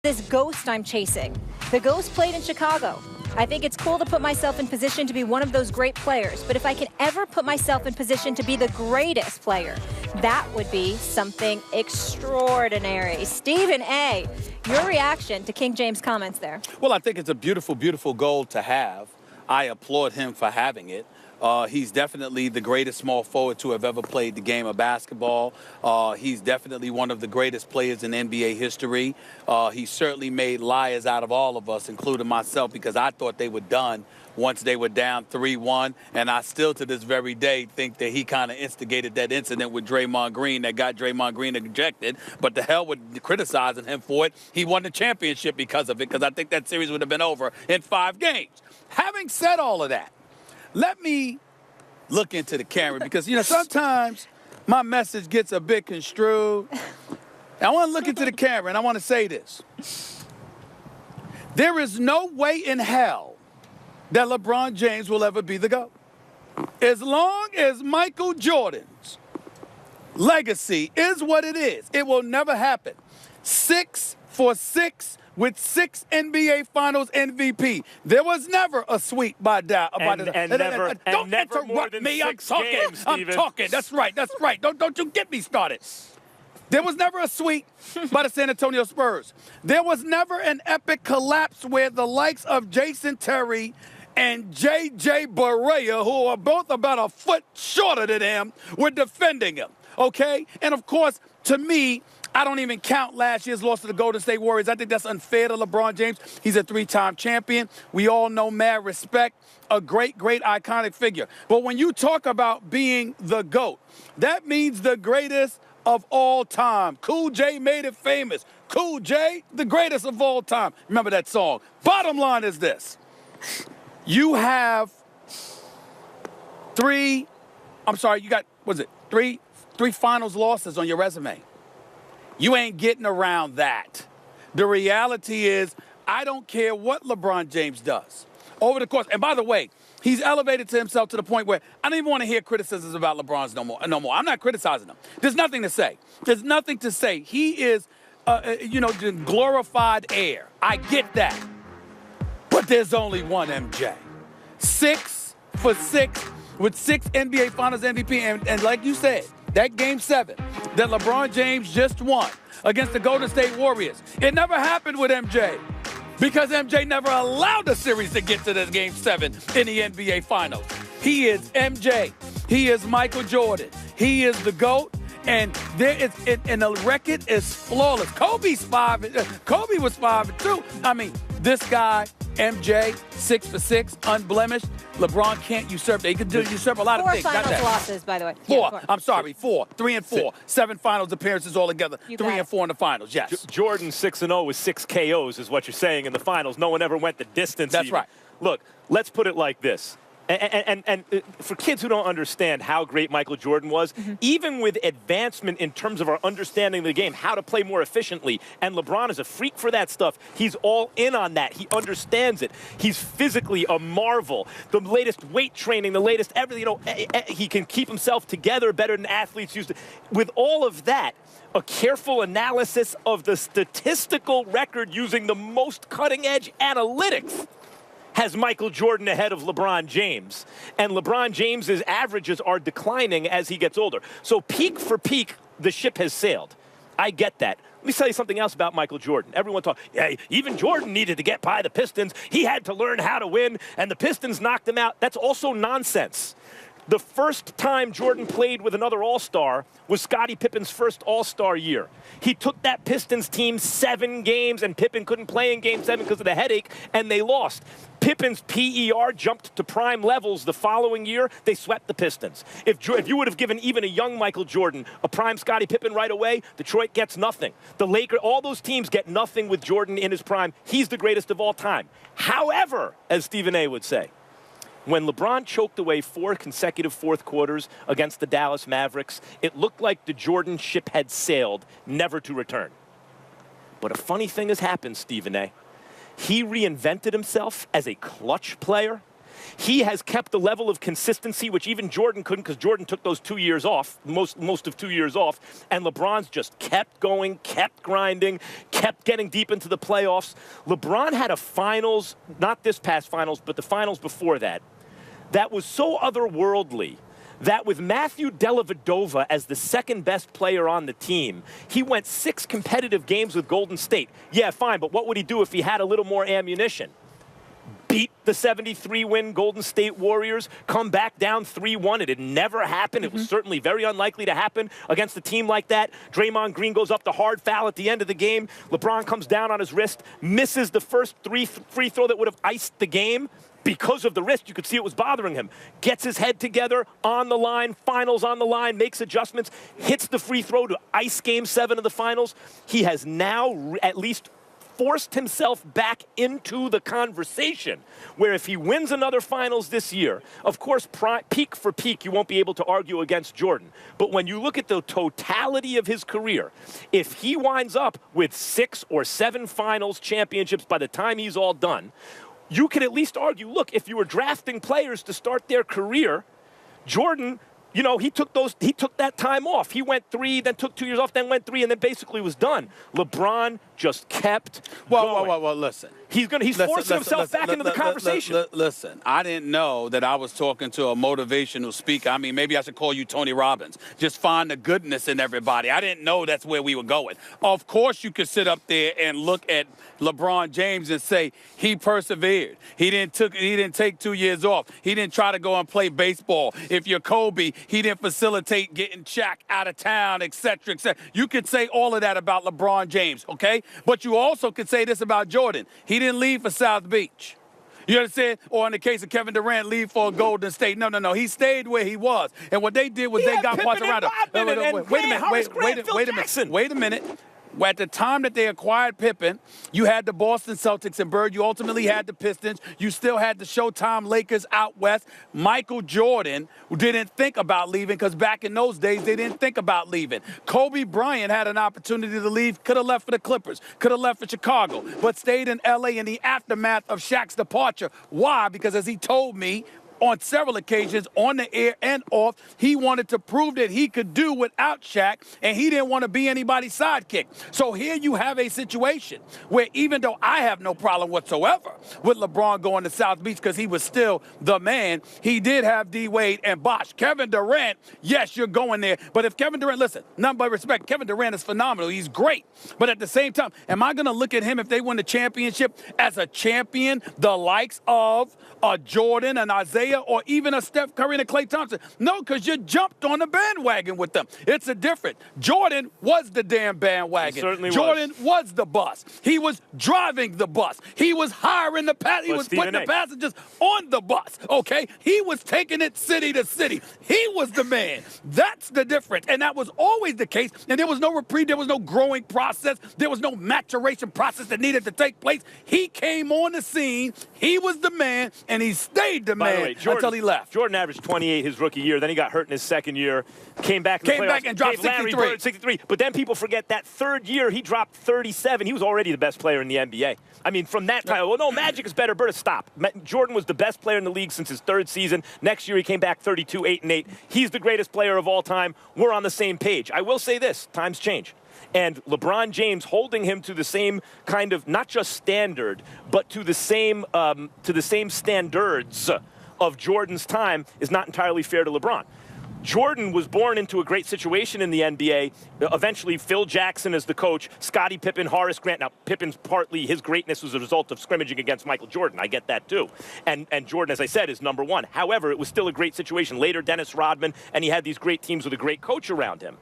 this ghost I'm chasing. The ghost played in Chicago. I think it's cool to put myself in position to be one of those great players, but if I can ever put myself in position to be the greatest player, that would be something extraordinary. Stephen A., your reaction to King James' comments there? Well, I think it's a beautiful, beautiful goal to have. I applaud him for having it. He's definitely the greatest small forward to have ever played the game of basketball. He's definitely one of the greatest players in NBA history. He certainly made liars out of all of us, including myself, because I thought they were done once they were down 3-1. And I still, to this very day, think that he kind of instigated that incident with Draymond Green that got Draymond Green ejected. But the hell with criticizing him for it. He won the championship because of it, because I think that series would have been over in 5 games. Having said all of that, let me look into the camera because, you know, sometimes my message gets a bit construed. I want to look into the camera and I want to say this. There is no way in hell that LeBron James will ever be the GOAT. As long as Michael Jordan's legacy is what it is, it will never happen. 6 for 6 with 6 NBA Finals MVP. There was never a sweep by Dow. Don't interrupt me. I'm talking. I'm talking. That's right. That's right. Don't you get me started. There was never a sweep by the San Antonio Spurs. There was never an epic collapse where the likes of Jason Terry and J.J. Barea, who are both about a foot shorter than him, were defending him. Okay? And, of course, to me, I don't even count last year's loss to the Golden State Warriors. I think that's unfair to LeBron James. He's a 3-time champion. We all know mad respect, a great, great iconic figure. But when you talk about being the GOAT, that means the greatest of all time. Cool J made it famous. Cool J, the greatest of all time. Remember that song. Bottom line is this. You have three finals losses on your resume. You ain't getting around that. The reality is, I don't care what LeBron James does over the course. And by the way, he's elevated to himself to the point where I don't even want to hear criticisms about LeBron's no more. I'm not criticizing him. There's nothing to say. There's nothing to say. He is, glorified air. I get that. But there's only one MJ. 6 for 6 with 6 NBA Finals MVP. And like you said, that Game 7 that LeBron James just won against the Golden State Warriors, it never happened with MJ because MJ never allowed the series to get to this Game 7 in the NBA Finals. He is MJ. He is Michael Jordan. He is the GOAT. And the record is flawless. Kobe was 5-2. I mean, this guy, MJ, 6 for 6, unblemished. LeBron can't usurp that. He could usurp a lot of things. 4 finals losses, by the way. 4. Yeah, 4. I'm sorry, 4. 3 and 4. 7 finals appearances altogether. 3 and 4 in the finals, yes. Jordan 6-0 with 6 KOs is what you're saying in the finals. No one ever went the distance. That's right. Look, let's put it like this. And for kids who don't understand how great Michael Jordan was, even with advancement in terms of our understanding of the game, how to play more efficiently, and LeBron is a freak for that stuff. He's all in on that. He understands it. He's physically a marvel. The latest weight training, the latest everything, he can keep himself together better than athletes used to. With all of that, a careful analysis of the statistical record using the most cutting-edge analytics has Michael Jordan ahead of LeBron James. And LeBron James's averages are declining as he gets older. So peak for peak, the ship has sailed. I get that. Let me tell you something else about Michael Jordan. Everyone talks, yeah, even Jordan needed to get by the Pistons. He had to learn how to win, and the Pistons knocked him out. That's also nonsense. The first time Jordan played with another All-Star was Scottie Pippen's first All-Star year. He took that Pistons team 7 games, and Pippen couldn't play in Game 7 because of the headache, and they lost. Pippen's PER jumped to prime levels the following year. They swept the Pistons. If you would have given even a young Michael Jordan a prime Scottie Pippen right away, Detroit gets nothing. The Lakers, all those teams get nothing with Jordan in his prime. He's the greatest of all time. However, as Stephen A. would say, when LeBron choked away 4 consecutive fourth quarters against the Dallas Mavericks, it looked like the Jordan ship had sailed, never to return. But a funny thing has happened, Stephen A. He reinvented himself as a clutch player. He has kept the level of consistency, which even Jordan couldn't, because Jordan took those 2 years off, most of 2 years off, and LeBron's just kept going, kept grinding, kept getting deep into the playoffs. LeBron had a finals, not this past finals, but the finals before that, that was so otherworldly that with Matthew Dellavedova as the second best player on the team, he went 6 competitive games with Golden State. Yeah, fine, but what would he do if he had a little more ammunition? Beat the 73-win Golden State Warriors, come back down 3-1. It had never happened. It was certainly very unlikely to happen against a team like that. Draymond Green goes up the hard foul at the end of the game. LeBron comes down on his wrist, misses the first free throw that would have iced the game. Because of the wrist, you could see it was bothering him. Gets his head together, on the line, finals on the line, makes adjustments, hits the free throw to ice Game 7 of the finals. He has now at least forced himself back into the conversation where if he wins another finals this year, of course, peak for peak, you won't be able to argue against Jordan. But when you look at the totality of his career, if he winds up with 6 or 7 finals championships by the time he's all done, you could at least argue, look, if you were drafting players to start their career, Jordan, you know, he took that time off. He went 3, then took 2 years off, then went 3, and then basically was done. LeBron just kept going. Well, listen. He's forcing himself back into the conversation. Listen, I didn't know that I was talking to a motivational speaker. I mean, maybe I should call you Tony Robbins. Just find the goodness in everybody. I didn't know that's where we were going. Of course, you could sit up there and look at LeBron James and say he persevered. He didn't take 2 years off. He didn't try to go and play baseball. If you're Kobe, he didn't facilitate getting Shaq out of town, et cetera, et cetera. You could say all of that about LeBron James, okay? But you also could say this about Jordan. He didn't leave for South Beach. You understand? Or in the case of Kevin Durant, leave for Golden State. No. He stayed where he was. And what they did was they got parts around him. Wait a minute. At the time that they acquired Pippen, you had the Boston Celtics and Bird. You ultimately had the Pistons. You still had the Showtime Lakers out west. Michael Jordan didn't think about leaving because back in those days, they didn't think about leaving. Kobe Bryant had an opportunity to leave, could have left for the Clippers, could have left for Chicago, but stayed in L.A. in the aftermath of Shaq's departure. Why? Because as he told me, on several occasions, on the air and off, he wanted to prove that he could do without Shaq, and he didn't want to be anybody's sidekick. So here you have a situation where even though I have no problem whatsoever with LeBron going to South Beach because he was still the man, he did have D-Wade and Bosh. Kevin Durant, yes, you're going there. But if Kevin Durant, listen, none but respect, Kevin Durant is phenomenal. He's great. But at the same time, am I going to look at him if they win the championship as a champion, the likes of a Jordan, an Isaiah, or even a Steph Curry and a Klay Thompson? No, because you jumped on the bandwagon with them. It's a different. Jordan was the damn bandwagon. He certainly Jordan was the bus. He was driving the bus. He was hiring the passengers. He was putting the passengers on the bus, okay? He was taking it city to city. He was the man. That's the difference. And that was always the case. And there was no reprieve. There was no growing process. There was no maturation process that needed to take place. He came on the scene. He was the man, and he stayed the man until he left. Jordan averaged 28 his rookie year. Then he got hurt in his second year. Came back and dropped 63. But then people forget that third year he dropped 37. He was already the best player in the NBA. I mean, from that time, well, no, Magic is better. Bird, stop. Jordan was the best player in the league since his third season. Next year he came back 32, 8-8. He's the greatest player of all time. We're on the same page. I will say this, times change. And LeBron James holding him to the same kind of, not just standard, but to the same standards of Jordan's time is not entirely fair to LeBron. Jordan was born into a great situation in the NBA. Eventually, Phil Jackson as the coach, Scottie Pippen, Horace Grant. Now, Pippen's partly his greatness was a result of scrimmaging against Michael Jordan. I get that, too. And Jordan, as I said, is number one. However, it was still a great situation. Later, Dennis Rodman, and he had these great teams with a great coach around him.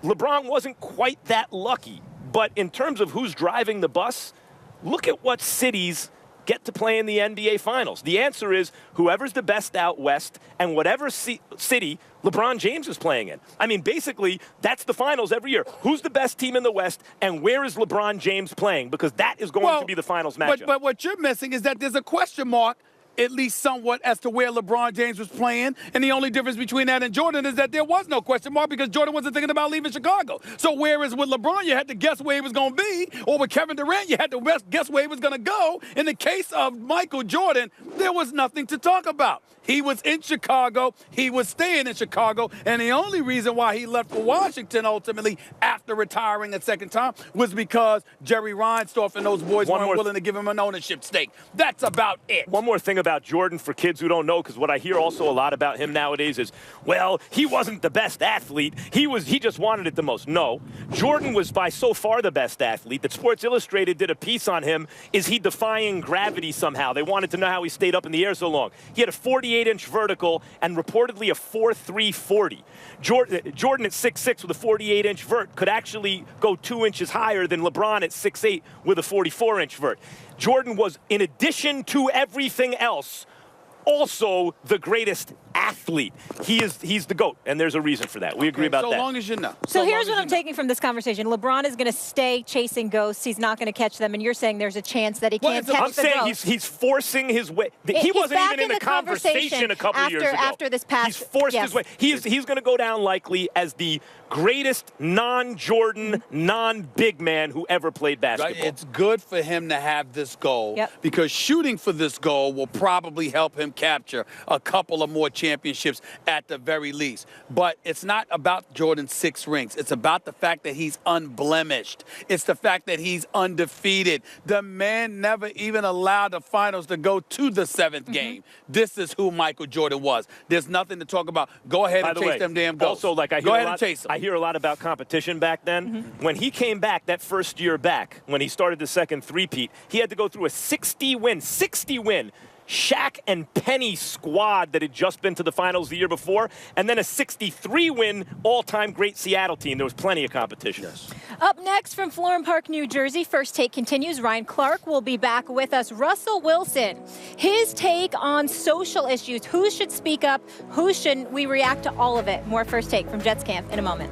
LeBron wasn't quite that lucky. But in terms of who's driving the bus, look at what cities get to play in the NBA Finals. The answer is whoever's the best out west and whatever city LeBron James is playing in. I mean, basically, that's the Finals every year. Who's the best team in the West and where is LeBron James playing? Because that is going to be the Finals matchup. But what you're missing is that there's a question mark at least somewhat as to where LeBron James was playing. And the only difference between that and Jordan is that there was no question mark because Jordan wasn't thinking about leaving Chicago. So whereas with LeBron, you had to guess where he was going to be, or with Kevin Durant, you had to guess where he was going to go. In the case of Michael Jordan, there was nothing to talk about. He was in Chicago. He was staying in Chicago. And the only reason why he left for Washington ultimately after retiring a second time was because Jerry Reinsdorf and those boys weren't willing to give him an ownership stake. That's about it. One more thing about Jordan for kids who don't know, because what I hear also a lot about him nowadays is, well, he wasn't the best athlete. He just wanted it the most. No, Jordan was by so far the best athlete that Sports Illustrated did a piece on him. Is he defying gravity somehow? They wanted to know how he stayed up in the air so long. He had a 48-inch vertical and reportedly a 4.3 40. Jordan at 6'6" with a 48-inch vert could actually go 2 inches higher than LeBron at 6'8" with a 44-inch vert. Jordan was, in addition to everything else, also the greatest athlete. He's the GOAT, and there's a reason for that. We agree about that. So long as you know. So here's what I'm taking from this conversation. LeBron is going to stay chasing ghosts. He's not going to catch them, and you're saying there's a chance that he can't catch the ghost. I'm saying he's forcing his way. He wasn't even in the conversation a couple of years ago. After this past, he's forced his way. He's going to go down likely as the greatest non-Jordan, non-big man who ever played basketball. Right. It's good for him to have this goal because shooting for this goal will probably help him capture a couple of more championships at the very least. But it's not about Jordan's 6 rings. It's about the fact that he's unblemished. It's the fact that he's undefeated. The man never even allowed the finals to go to the 7th game. This is who Michael Jordan was. There's nothing to talk about. Go ahead and chase them damn ghosts. Also, go ahead and chase them. I hear a lot about competition back then. When he came back that first year back, when he started the second three-peat, he had to go through a 60-win Shaq and Penny squad that had just been to the finals the year before, and then a 63-win all-time great Seattle team. There was plenty of competition. Yes. Up next from Florham Park, New Jersey, First Take continues. Ryan Clark will be back with us. Russell Wilson, his take on social issues. Who should speak up? Who shouldn't? We react to all of it. More First Take from Jets Camp in a moment.